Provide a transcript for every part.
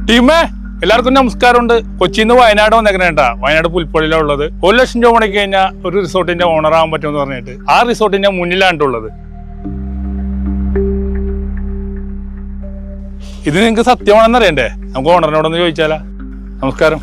ടീമേ എല്ലാവർക്കും നമസ്കാരമുണ്ട്. കൊച്ചിയിൽ നിന്ന് വയനാട് വന്നേക്കണേട്ടാ. വയനാട് പുൽപ്പള്ളിയിലാണ് ഉള്ളത്. 1 ലക്ഷം രൂപ മുടക്കി കഴിഞ്ഞാൽ ഒരു റിസോർട്ടിന്റെ ഓണർ ആവാൻ പറ്റുമെന്ന് പറഞ്ഞിട്ട് ആ റിസോർട്ടിന്റെ മുന്നിലാണ്ടുള്ളത്. ഇത് നിങ്ങൾക്ക് സത്യമാണെന്ന് അറിയണ്ടേ? നമുക്ക് ഓണറിനോടൊന്ന് ചോദിച്ചാലാ. നമസ്കാരം.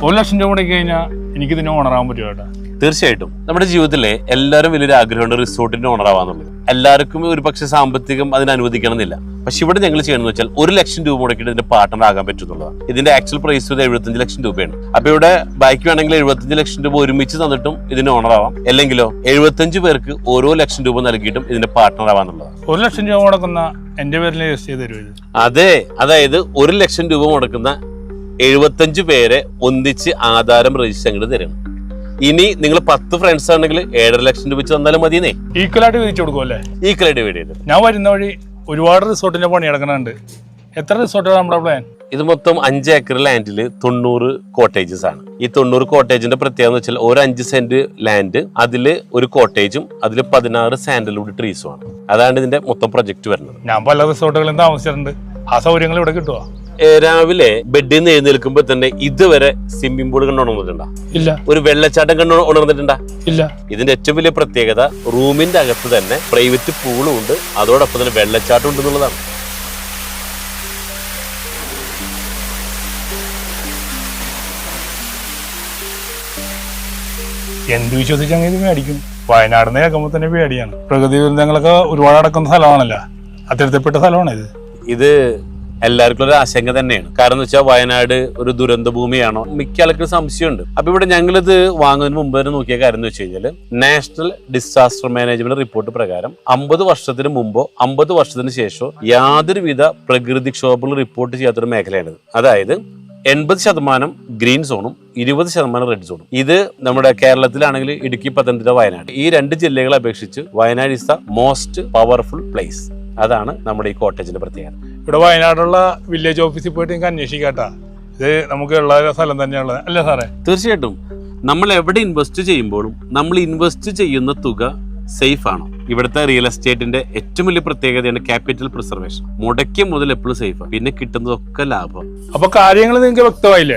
1 ലക്ഷം രൂപ മുടക്കി കഴിഞ്ഞാൽ എനിക്കിതിന് ഓണർ ആവാൻ പറ്റുമോ ചേട്ടാ? തീർച്ചയായിട്ടും. നമ്മുടെ ജീവിതത്തിലെ എല്ലാവരും വലിയൊരു ആഗ്രഹമുണ്ട് റിസോർട്ടിന്റെ ഓണർ ആവാന്നുള്ളത്. എല്ലാവർക്കും ഒരു പക്ഷെ സാമ്പത്തികം അതിന് അനുവദിക്കണം എന്നില്ല. പക്ഷെ ഇവിടെ ഞങ്ങൾ ചെയ്യണമെന്ന് വെച്ചാൽ 1 ലക്ഷം രൂപ മുടക്കിയിട്ട് ഇതിന്റെ പാർട്ണർ ആകാൻ പറ്റുന്നുള്ളതാണ്. ഇതിന്റെ ആക്ച്വൽ പ്രൈസ് 75 ലക്ഷം രൂപയാണ്. അപ്പൊ ഇവിടെ ബാക്കി വേണമെങ്കിൽ 75 ലക്ഷം രൂപ ഒരുമിച്ച് തന്നിട്ടും ഇതിന് ഓണർ ആവാം, അല്ലെങ്കിലോ 75 പേർക്ക് ഓരോ ലക്ഷം രൂപ നൽകിയിട്ടും ഇതിന്റെ പാർട്ണർ ആവാന്നുള്ളതാണ്. 1 ലക്ഷം രൂപ മുടക്കുന്ന എന്റെ പേരിൽ രജിസ്റ്റർ ചെയ്ത് തരുമോ? അതെ, അതായത് 1 ലക്ഷം രൂപ മുടക്കുന്ന 75 പേരെ ഒന്നിച്ച് ആധാരം രജിസ്റ്റർ അങ്ങോട്ട് തരണം. ഇനി നിങ്ങൾ 10 ഫ്രണ്ട്സ് ആണെങ്കിൽ 7.5 ലക്ഷം രൂപ വെച്ച് തന്നാലും മതിയെന്നേ. ഈക്വലായിട്ട് വിധിച്ചു കൊടുക്കുമല്ലേ? ഈക്വലായിട്ട് ഡിവൈഡ് ചെയ്ത്. ഞാൻ വരുന്ന വഴി ഒരുപാട് റിസോർട്ടിന്റെ പണി നടക്കുന്നുണ്ട്. എത്ര റിസോർട്ടാണ് നമ്മുടെ പ്ലാൻ? ഇത് മൊത്തം 5 ഏക്കർ ലാൻഡിൽ 90 കോട്ടേജസ് ആണ്. ഈ 90 കോട്ടേജിന്റെ പ്രത്യേകത എന്ന് വെച്ചാൽ ഒരു 5 സെന്റ് ലാൻഡ്, അതിൽ ഒരു കോട്ടേജും അതിൽ 16 സാൻഡൽവുഡ് ട്രീസും ആണ്. അതാണ് ഇതിന്റെ മൊത്തം പ്രൊജക്ട് വരുന്നത്. ഞാൻ പല റിസോർട്ടുകളും താമസിച്ചിട്ടുണ്ട്. ആ സൗകര്യങ്ങൾ ഇവിടെ കിട്ടുമോ? രാവിലെ ബെഡിൽ നിന്ന് എഴുന്നേൽക്കുമ്പോ തന്നെ ഇതുവരെ സ്വിമ്മിംഗ് പൂൾ കണ്ടു ഉണർന്നിട്ടുണ്ടാ? ഇല്ല. ഒരു വെള്ളച്ചാട്ടം കണ്ടു ഉണർന്നിട്ടുണ്ടാ? ഇല്ല. ഇതിന്റെ ഏറ്റവും വലിയ പ്രത്യേകത റൂമിന്റെ അകത്ത് തന്നെ പ്രൈവറ്റ് പൂളും ഉണ്ട്, അതോടൊപ്പം തന്നെ വെള്ളച്ചാട്ടം ഉണ്ടെന്നുള്ളതാണ്. എന്ത് വിശ്വസിച്ചങ്ങനെ ഇത് മേടിക്കും? വയനാടിനെ കേൾക്കുമ്പോൾ തന്നെ പേടിയാണ്. പ്രകൃതി ദുരന്തങ്ങളൊക്കെ ഒരുപാട് നടക്കുന്ന സ്ഥലമാണല്ലോ. അത്തരത്തിൽപ്പെട്ട സ്ഥലമാണ് ഇത്. ഇത് എല്ലാവർക്കും ഒരു ആശങ്ക തന്നെയാണ്. കാരണം എന്ന് വെച്ചാൽ വയനാട് ഒരു ദുരന്ത ഭൂമിയാണോ? മിക്ക ആൾക്കും സംശയമുണ്ട്. അപ്പൊ ഇവിടെ ഞങ്ങളിത് വാങ്ങുന്നതിന് മുമ്പ് തന്നെ നോക്കിയ കാര്യം എന്ന് വെച്ച് കഴിഞ്ഞാൽ നാഷണൽ ഡിസാസ്റ്റർ മാനേജ്മെന്റ് റിപ്പോർട്ട് പ്രകാരം 50 വർഷത്തിന് മുമ്പോ 50 വർഷത്തിന് ശേഷമോ യാതൊരുവിധ പ്രകൃതിക്ഷോഭങ്ങൾ റിപ്പോർട്ട് ചെയ്യാത്തൊരു മേഖലയാണ്. അതായത് 80% ഗ്രീൻ സോണും 20% റെഡ് സോണും. ഇത് നമ്മുടെ കേരളത്തിലാണെങ്കിൽ ഇടുക്കി, പത്തനംതിട്ട, വയനാട് ഈ 2 ജില്ലകളെ അപേക്ഷിച്ച് Wayanad is the most powerful place. അതാണ് നമ്മുടെ ഈ കോട്ടേജിന്റെ പ്രത്യേകത. ഇവിടെ വയനാടുള്ള വില്ലേജ് ഓഫീസിൽ പോയിട്ട് നിങ്ങൾക്ക് അന്വേഷിക്കാട്ടാ. ഇത് നമുക്ക് ഉള്ള സ്ഥലം തന്നെയുള്ളത് അല്ലേ സാറേ? തീർച്ചയായിട്ടും. നമ്മൾ എവിടെ ഇൻവെസ്റ്റ് ചെയ്യുമ്പോഴും നമ്മൾ ഇൻവെസ്റ്റ് ചെയ്യുന്ന തുക സേഫ് ആണോ? ഇവിടുത്തെ റിയൽ എസ്റ്റേറ്റിന്റെ ഏറ്റവും വലിയ പ്രത്യേകതയാണ് ക്യാപിറ്റൽ പ്രിസർവേഷൻ. മുടക്കിയ മുതൽ എപ്പോഴും സേഫ്, പിന്നെ കിട്ടുന്നതൊക്കെ ലാഭം. അപ്പൊ കാര്യങ്ങൾ നിങ്ങൾക്ക് വ്യക്തമായില്ലേ?